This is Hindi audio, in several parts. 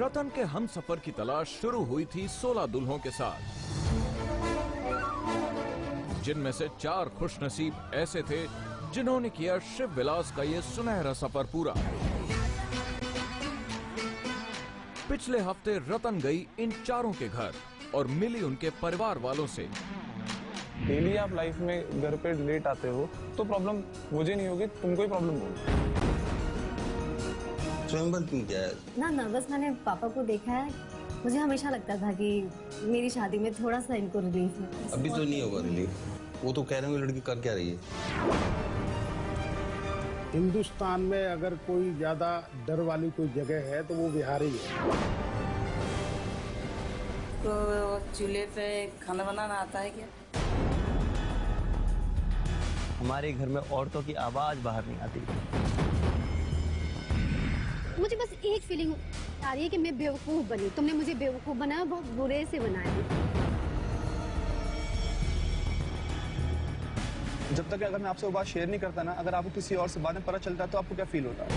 रतन के हमसफर की तलाश शुरू हुई थी 16 दुल्हों के साथ, जिनमें से 4 खुशनसीब ऐसे थे जिन्होंने किया शिव विलास का ये सुनहरा सफर पूरा। पिछले हफ्ते रतन गई इन 4 के घर और मिली उनके परिवार वालों से। डेली आप लाइफ में घर पे लेट आते हो तो प्रॉब्लम मुझे नहीं होगी, तुमको ही प्रॉब्लम होगी। स्वयंवर क्यों क्या है? ना बस मैंने पापा को देखा है, मुझे हमेशा लगता था कि मेरी शादी में थोड़ा सा इनको रिलीफ है। अभी तो नहीं होगा रिलीफ, वो तो कह रहे हैं लड़की कर क्या रही है। हिंदुस्तान में अगर कोई ज्यादा डर वाली कोई जगह है तो वो बिहार ही है। तो चूल्हे पे खाना बनाना आता है क्या? हमारे घर में औरतों की आवाज बाहर नहीं आती। मुझे बस एक फीलिंग आ रही है कि मैं बेवकूफ बनी, तुमने मुझे बेवकूफ बनाया, बहुत बुरे से बनाया। जब तक अगर मैं आपसे वो बात शेयर नहीं करता ना, अगर आपको किसी और से बाद में पता चलता है तो आपको क्या फील होता है?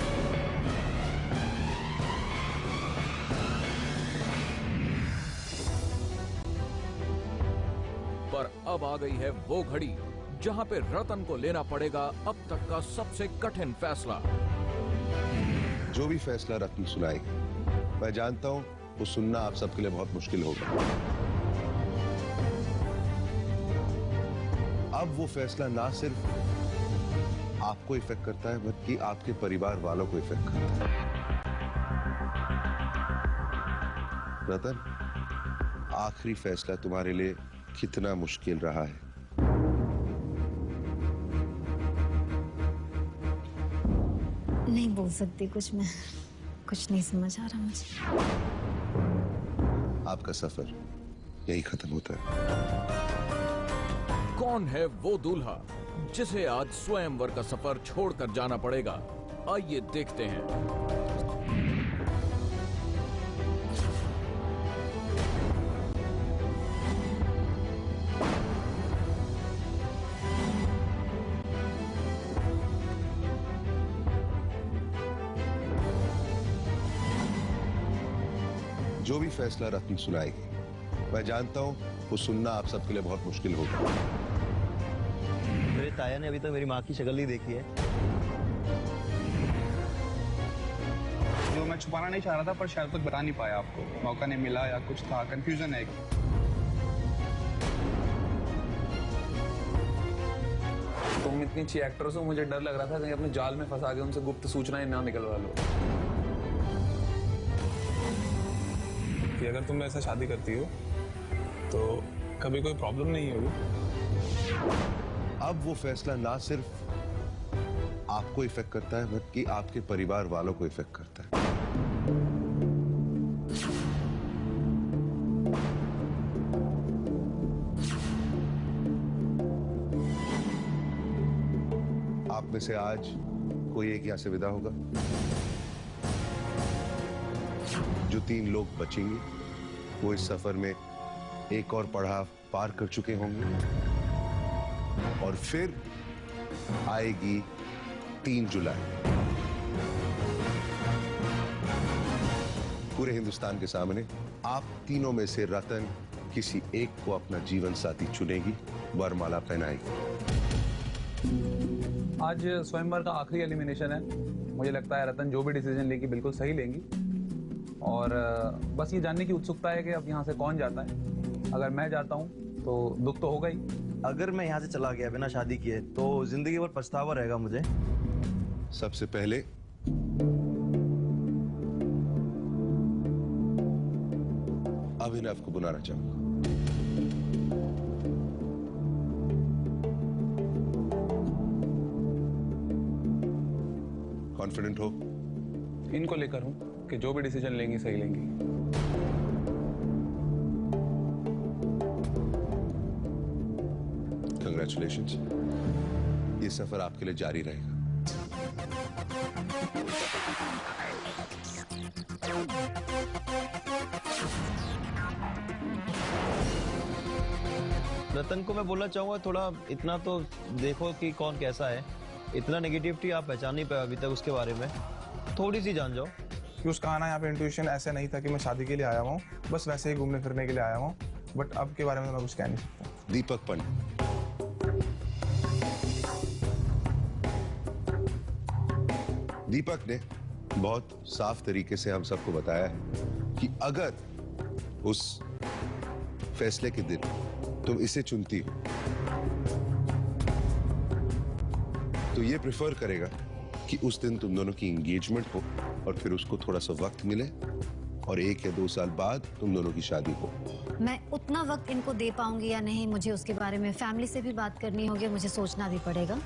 पर अब आ गई है वो घड़ी जहां पे रतन को लेना पड़ेगा अब तक का सबसे कठिन फैसला। जो भी फैसला रतन सुनाएगी, मैं जानता हूं वो सुनना आप सबके लिए बहुत मुश्किल होगा। अब वो फैसला ना सिर्फ आपको इफेक्ट करता है बल्कि आपके परिवार वालों को इफेक्ट करता है। रतन, आखिरी फैसला तुम्हारे लिए कितना मुश्किल रहा है? नहीं बोल सकती कुछ, मैं कुछ नहीं समझ आ रहा मुझे। आपका सफर यही खत्म होता है। कौन है वो दूल्हा जिसे आज स्वयंवर का सफर छोड़कर जाना पड़ेगा? आइए देखते हैं। जो भी फैसला रत्न सुनाएगी, मैं जानता हूं वो सुनना आप सबके लिए बहुत मुश्किल होगा। मेरे ताया ने अभी तक मेरी माँ की शक्ल नहीं देखी है। जो मैं छुपाना नहीं चाह रहा था पर शायद तक बता नहीं पाया आपको, मौका नहीं मिला या कुछ था, कंफ्यूजन है। तुम इतनी अच्छी एक्ट्रेस हो, मुझे डर लग रहा था कहीं अपने जाल में फंसा के उनसे गुप्त सूचनाएं ना निकलवा लो। कि अगर तुम ऐसा शादी करती हो तो कभी कोई प्रॉब्लम नहीं होगी। अब वो फैसला ना सिर्फ आपको इफेक्ट करता है बल्कि आपके परिवार वालों को इफेक्ट करता है। आप में से आज कोई एक यहां से विदा होगा। जो 3 लोग बचेंगे वो इस सफर में एक और पड़ाव पार कर चुके होंगे और फिर आएगी 3 जुलाई। पूरे हिंदुस्तान के सामने आप तीनों में से रतन किसी एक को अपना जीवन साथी चुनेगी, वरमाला पहनाएगी। आज स्वयंवर का आखिरी एलिमिनेशन है। मुझे लगता है रतन जो भी डिसीजन लेगी बिल्कुल सही लेंगी और बस ये जानने की उत्सुकता है कि अब यहाँ से कौन जाता है। अगर मैं जाता हूँ तो दुख तो होगा ही। अगर मैं यहाँ से चला गया बिना शादी किए तो जिंदगी भर पछतावा रहेगा मुझे। सबसे पहले अभिनव को बुलाना चाहूंगा। कॉन्फिडेंट हो? इनको लेकर हूँ कि जो भी डिसीजन लेंगी सही लेंगी। कंग्रेचुलेशंस, ये सफर आपके लिए जारी रहेगा। रतन को मैं बोलना चाहूंगा थोड़ा इतना तो देखो कि कौन कैसा है। इतना नेगेटिविटी आप पहचान नहीं पाए अभी तक उसके बारे में, थोड़ी सी जान जाओ। कि उसका आना यहाँ पे इंट्यूशन ऐसे नहीं था कि मैं शादी के लिए आया हूँ, बस वैसे ही घूमने फिरने के लिए आया हूँ। बट अब के बारे में मैं कुछ कह नहीं सकता। दीपक पंडित, दीपक ने बहुत साफ तरीके से हम सबको बताया है कि अगर उस फैसले के दिन तुम इसे चुनती हो तो ये प्रेफर करेगा कि उस दिन तुम दोनों की एंगेजमेंट हो और फिर उसको थोड़ा सा वक्त मिले और 1 या 2 साल बाद तुम दोनों की शादी हो। मैं उतना वक्त इनको दे पाऊंगी या नहीं, मुझे उसके बारे में फैमिली से भी बात करनी होगी, मुझे सोचना भी पड़ेगा।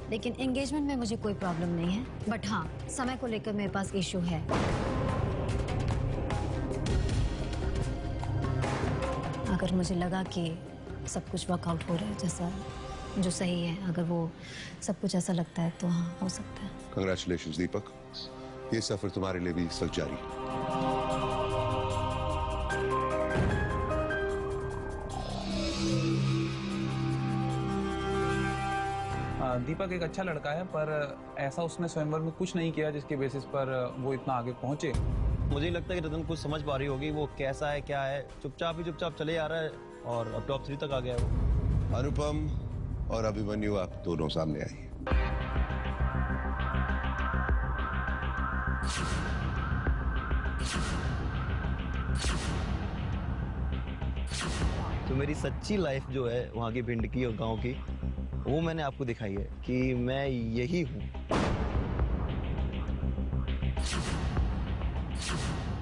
लेकिन एंगेजमेंट में मुझे कोई प्रॉब्लम नहीं है, बट हाँ, समय को लेकर मेरे पास इशू है। अगर मुझे लगा कि सब कुछ वर्कआउट हो रहा है जैसा जो सही है, अगर वो सब कुछ ऐसा लगता है तो हाँ, हो सकता है। कंग्रेचुलेशंस दीपक, ये सफर तुम्हारे लिए भी सच जारी है। दीपक एक अच्छा लड़का है, पर ऐसा उसने स्वयंवर में कुछ नहीं किया जिसके बेसिस पर वो इतना आगे पहुंचे। मुझे लगता है कि रतन कुछ समझ पा रही होगी वो कैसा है क्या है, चुपचाप चले आ रहा है और अब टॉप 3 तक आ गया है वो। अनुपम और अभिमन्यु, आप दोनों सामने आइए। तो मेरी सच्ची लाइफ जो है वहाँ की भिंड की और गांव की, वो मैंने आपको दिखाई है कि मैं यही हूँ।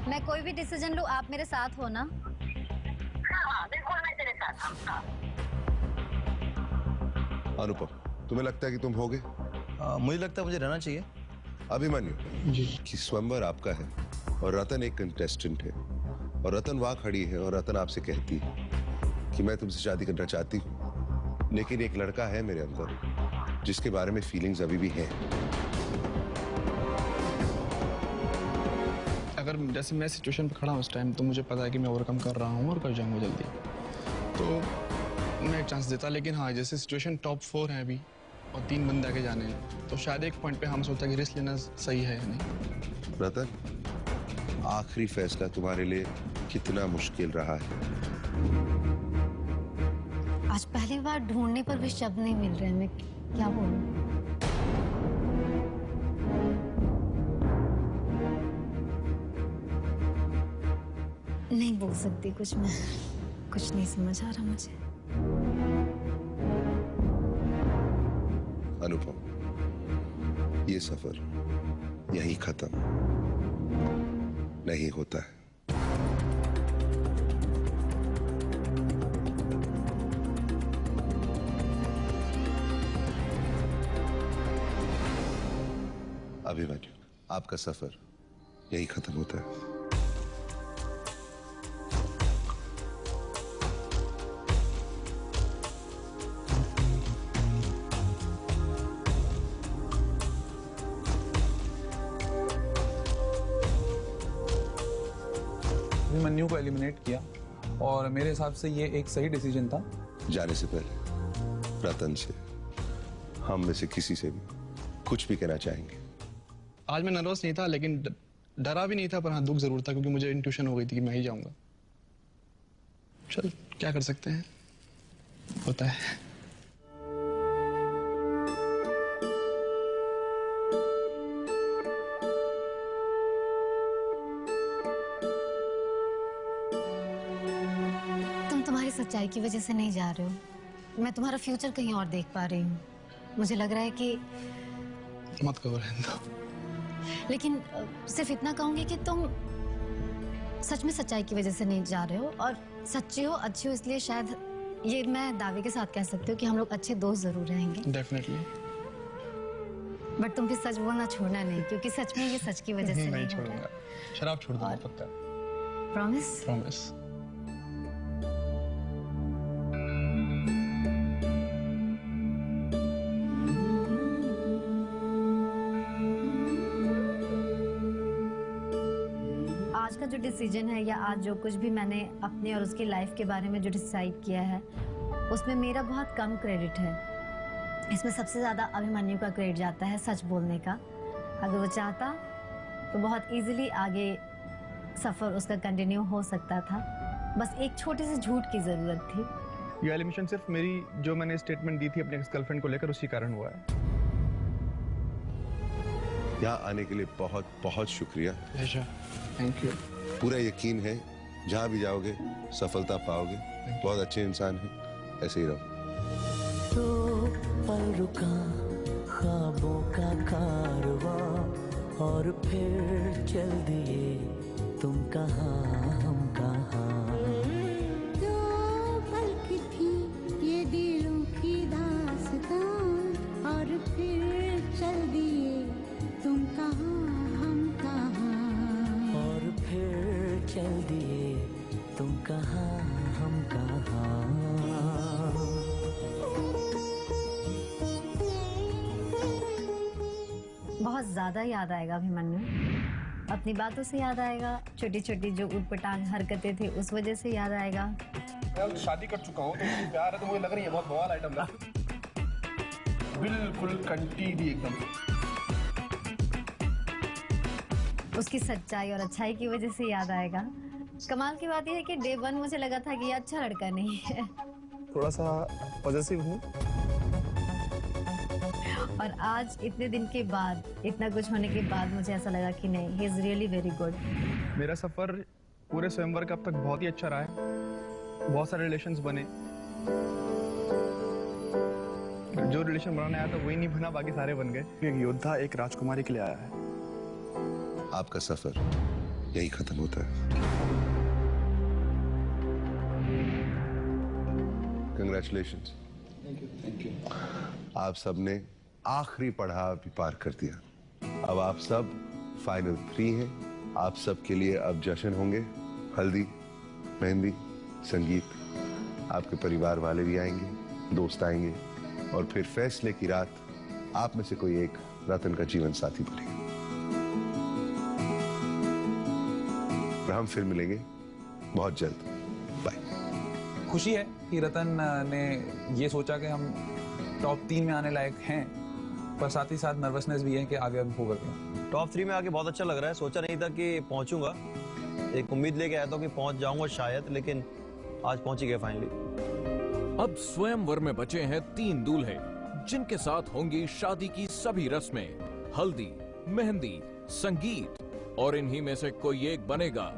मैं कोई भी डिसीजन लूं, आप मेरे साथ हो ना? हाँ, बिल्कुल मैं तेरे साथ हूँ। अनुपम, तुम्हें लगता है कि तुम होगे? मुझे लगता है मुझे रहना चाहिए। अभिमन्यु जी, कि स्वयंवर आपका है और रतन एक कंटेस्टेंट है और रतन वहां खड़ी है और रतन आपसे कहती है कि मैं तुमसे शादी करना चाहती हूँ, लेकिन एक लड़का है मेरे अंदर जिसके बारे में फीलिंग्स अभी भी हैं। अगर जैसे मैं सिचुएशन पे खड़ा हूँ उस टाइम, तो मुझे पता है कि मैं ओवरकम कर रहा हूँ और कर जाऊँगा जल्दी, तो मैं एक चांस देता। लेकिन हाँ, जैसे सिचुएशन टॉप 4 है अभी और 3 बंदे आगे जाने हैं, तो शायद एक पॉइंट पे हम सोचते हैं कि रिस्क लेना सही है या नहीं। रतन, आखिरी फैसला तुम्हारे लिए कितना मुश्किल रहा है? आज पहली बार ढूंढने पर भी शब्द नहीं मिल रहे हैं, मैं क्या बोलूं? नहीं बोल सकती कुछ, मैं कुछ नहीं समझ आ रहा मुझे। अनुपम, ये सफर यहीं खत्म नहीं होता है। अभिमन्यु, आपका सफर यहीं खत्म होता है। अभिमन्यु को एलिमिनेट किया और मेरे हिसाब से ये एक सही डिसीजन था। जाने से पहले रतन से, हम में से किसी से भी कुछ भी कहना चाहेंगे? आज मैं नर्वस नहीं था, लेकिन डरा भी नहीं था, पर हाँ दुख जरूर था, क्योंकि मुझे इंट्यूशन हो गई थी कि मैं ही जाऊंगा। चल, क्या कर सकते हैं, होता है। तुम तुम्हारी सच्चाई की वजह से नहीं जा रहे हो, मैं तुम्हारा फ्यूचर कहीं और देख पा रही हूँ। मुझे लग रहा है कि मत कहो, रहने दो। लेकिन सिर्फ इतना कहूंगी कि तुम सच में सच्चाई की वजह से नहीं जा रहे हो, और सच्चे हो, अच्छे हो, इसलिए शायद ये मैं दावे के साथ कह सकती हूँ कि हम लोग अच्छे दोस्त जरूर रहेंगे। डेफिनेटली। बट तुम भी सच बोलना छोड़ना नहीं, क्योंकि सच में ये सच की वजह से नहीं छोड़ूंगा। शराब छोड़ दूंगा पक्का। प्रॉमिस? प्रॉमिस। आज का जो डिसीजन है, या आज जो कुछ भी मैंने अपने और उसकी लाइफ के बारे में जो डिसाइड किया है, उसमें मेरा बहुत कम क्रेडिट है। इसमें सबसे ज्यादा अभिमन्यु का क्रेडिट जाता है सच बोलने का। अगर वो चाहता तो बहुत इजीली आगे सफ़र उसका कंटिन्यू हो सकता था। बस एक छोटे से झूठ की ज़रूरत थी। ये एलिमिनेशन सिर्फ मेरी जो मैंने स्टेटमेंट दी थी अपने एक्स गर्लफ्रेंड को लेकर उसी कारण हुआ है। यहाँ आने के लिए बहुत बहुत शुक्रिया। Thank you. पूरा यकीन है जहाँ भी जाओगे सफलता पाओगे। बहुत अच्छे इंसान हैं, ऐसे ही रहो। तो पल रुका ख्वाबों का कारवां और फिर चल दिए तुम कहाँ हम कहाँ। दो पल की थी ये दिलों की दास्तां और फिर चल दिए तुम कहाँ हम कहाँ। और फिर चल दिए तुम कहाँ हम कहाँ। बहुत ज़्यादा याद आएगा अभिमन्यु, अपनी बातों से याद आएगा, छोटी छोटी जो उटपटांग हरकतें थी उस वजह से याद आएगा। मैं शादी कर चुका हूँ तो मुझे प्यार है तो मुझे लग रही है बहुत बवाल आइटम है। बिल्कुल कंटी थी एकदम। उसकी सच्चाई और अच्छाई की वजह से याद आएगा। कमाल की बात यह है कि डे 1 मुझे लगा था कि ये अच्छा लड़का नहीं है। थोड़ा सा पॉजिटिव हूँ। और आज इतने दिन के बाद, इतना कुछ होने के बाद मुझे ऐसा लगा कि नहीं, he is really very good. मेरा सफर पूरे स्वयंवर का अब तक बहुत ही अच्छा रहा है। बहुत सारे रिलेशंस बने। जो रिलेशन बनाने आया था वही नहीं बना, बाकी सारे बन गए। एक योद्धा एक राजकुमारी के लिए आया है। आपका सफर यही खत्म होता है। कंग्रेचुलेशंस। Thank you. आप सबने आखिरी पड़ाव भी पार कर दिया। अब आप सब फाइनल 3 हैं। आप सब के लिए अब जश्न होंगे, हल्दी, मेहंदी, संगीत। आपके परिवार वाले भी आएंगे, दोस्त आएंगे और फिर फैसले की रात आप में से कोई एक रतन का जीवन साथी बनेगा। और हम फिर मिलेंगे बहुत जल्द। बाय। खुशी है कि रतन ने ये सोचा कि हम टॉप 3 में आने लायक हैं, पर साथ ही साथ नर्वसनेस भी है कि आगे अब होगा क्या। टॉप 3 में आके बहुत अच्छा लग रहा है। सोचा नहीं था कि पहुंचूंगा, एक उम्मीद लेके आया था कि पहुंच जाऊंगा शायद, लेकिन आज पहुंच ही गया फाइनली। अब स्वयंवर में बचे हैं 3 दूल्हे जिनके साथ होंगी शादी की सभी रस्में, हल्दी, मेहंदी, संगीत। और इन्हीं में से कोई एक बनेगा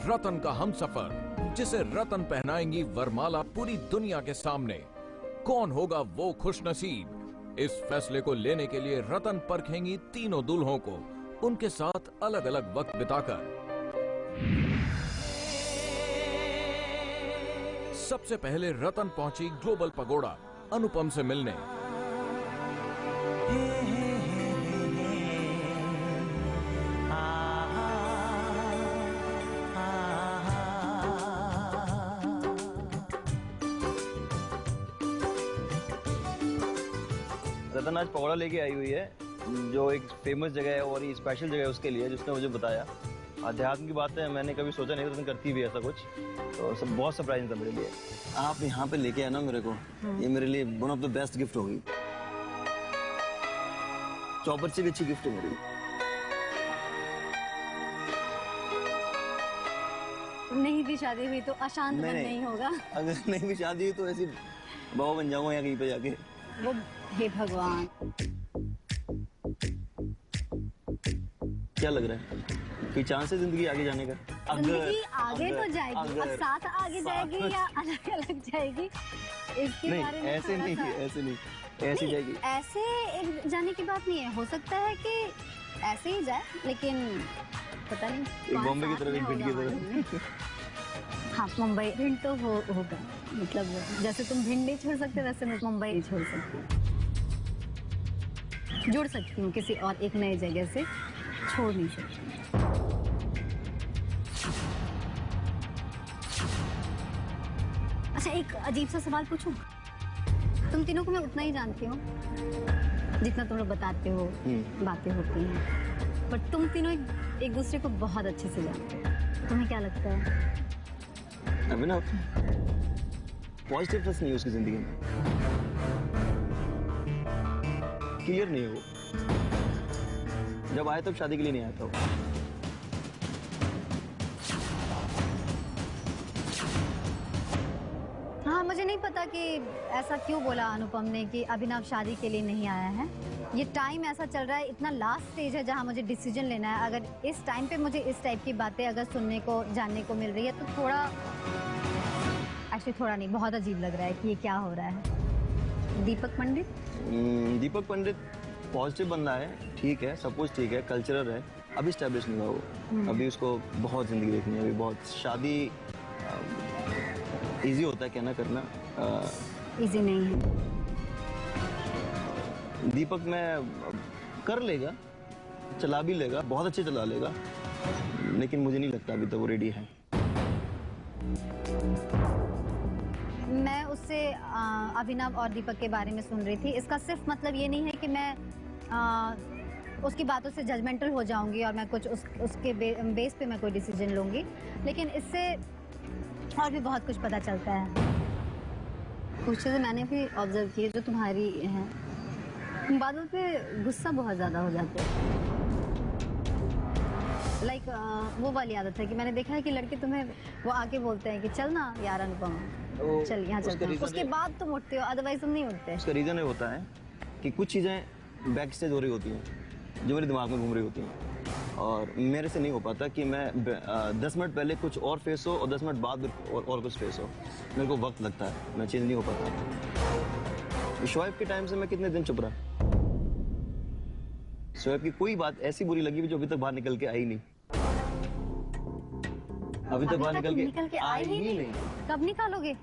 रतन का हमसफर, जिसे रतन पहनाएंगी वरमाला पूरी दुनिया के सामने। कौन होगा वो खुशनसीब? इस फैसले को लेने के लिए रतन परखेंगी तीनों दूल्हों को, उनके साथ अलग अलग वक्त बिताकर। सबसे पहले रतन पहुंची ग्लोबल पगोड़ा अनुपम से मिलने। रतन आज पकौड़ा लेके आई हुई है, जो एक फेमस जगह है और ये स्पेशल जगह है उसके लिए, जिसने मुझे बताया। अध्यात्म की बात है, मैंने कभी सोचा नहीं रतन करती भी ऐसा कुछ, तो सब बहुत सरप्राइज था मेरे लिए। आप यहाँ पे लेके आए ना मेरे को, ये मेरे लिए one of the best gift होगी। चौपर से भी अच्छी गिफ्ट है मेरी। नहीं भी शादी हुई तो अशांत मन नहीं होगा। अगर नहीं भी शादी हुई तो ऐसी बाबा बन जाऊंगा यहाँ कहीं पे जाके। वो हे भगवान, क्या लग रहा है, कोई चांस है जिंदगी आगे जाने का? जिंदगी आगे तो जाएगी, अब साथ आगे जाएगी या अलग अलग जाएगी, इसके बारे में ऐसे नहीं, ऐसे नहीं, ऐसे जाएगी। ऐसे एक जाने की बात नहीं है, हो सकता है कि ऐसे ही जाए, लेकिन पता नहीं। एक बॉम्बे की तरफ, एक भिंड की तरफ। हाँ, मुंबई भिंड तो होगा, मतलब जैसे तुम भिंड नहीं छोड़ सकते वैसे मैं मुंबई नहीं छोड़ सकती। जुड़ सकती हूँ किसी और एक नई जगह से, छोड़ नहीं सकती। अच्छा, एक अजीब सा सवाल पूछूं? तुम तीनों को मैं उतना ही जानती हूँ जितना तुम लोग बताते हो, बातें होती हैं, बट तुम तीनों एक दूसरे को बहुत अच्छे से जानते हो। तुम्हें क्या लगता है? अभिनव, पॉजिटिवनेस नहीं है उसकी जिंदगी में, क्लियर नहीं है वो। जब आया तब शादी के लिए नहीं आया था वो। मुझे नहीं पता कि ऐसा क्यों बोला अनुपम ने कि अभिनव शादी के लिए नहीं आया है। ये टाइम ऐसा चल रहा है, इतना लास्ट स्टेज है जहाँ मुझे डिसीजन लेना है। अगर इस टाइम पे मुझे इस टाइप की बातें अगर सुनने को जानने को मिल रही है तो थोड़ा, एक्चुअली थोड़ा नहीं, बहुत अजीब लग रहा है कि ये क्या हो रहा है। दीपक पंडित पॉजिटिव बंदा है, ठीक है, सब कुछ ठीक है, कल्चरल है, अभी स्टैब्लिश नहीं हुआ वो। अभी उसको बहुत जिंदगी देखनी है, अभी बहुत। शादी इजी होता है कहना करना, इजी नहीं है। दीपक में कर लेगा, चला भी लेगा, बहुत अच्छे चला लेगा, लेकिन मुझे नहीं लगता अभी तक वो रेडी है। मैं उससे अभिनव और दीपक के बारे में सुन रही थी। इसका सिर्फ मतलब ये नहीं है कि मैं उसकी बातों से जजमेंटल हो जाऊंगी और मैं कुछ उसके बेस पे मैं कोई डिसीजन लूंगी, लेकिन इससे और भी बहुत कुछ पता चलता है। कुछ चीज़ें मैंने भी ऑब्जर्व की है जो तुम्हारी हैं। बादल पे गुस्सा बहुत ज़्यादा हो जाता है। लाइक वो वाली आदत है कि मैंने देखा है कि लड़के तुम्हें वो आके बोलते हैं कि चल ना यार अनुपम, चल यहाँ चलते हैं, उसके बाद तुम उठते हो, अदरवाइज तुम नहीं उठते। उसका रीज़न ये होता है कि कुछ चीज़ें बैक स्टेज हो रही होती हैं जो मेरे दिमाग में घूम रही होती हैं, और मेरे से नहीं हो पाता कि मैं 10 मिनट पहले कुछ और फेस हो और 10 मिनट बाद और कुछ फेस हो। मेरे को वक्त लगता है, मैं चेंज नहीं हो पाता। शोएब के टाइम से मैं कितने दिन चुप रहा। शोएब की कोई बात ऐसी बुरी लगी जो अभी तक बाहर निकल के आई नहीं। अभी तक बाहर निकल के आई ही नहीं। कब निकालोगे?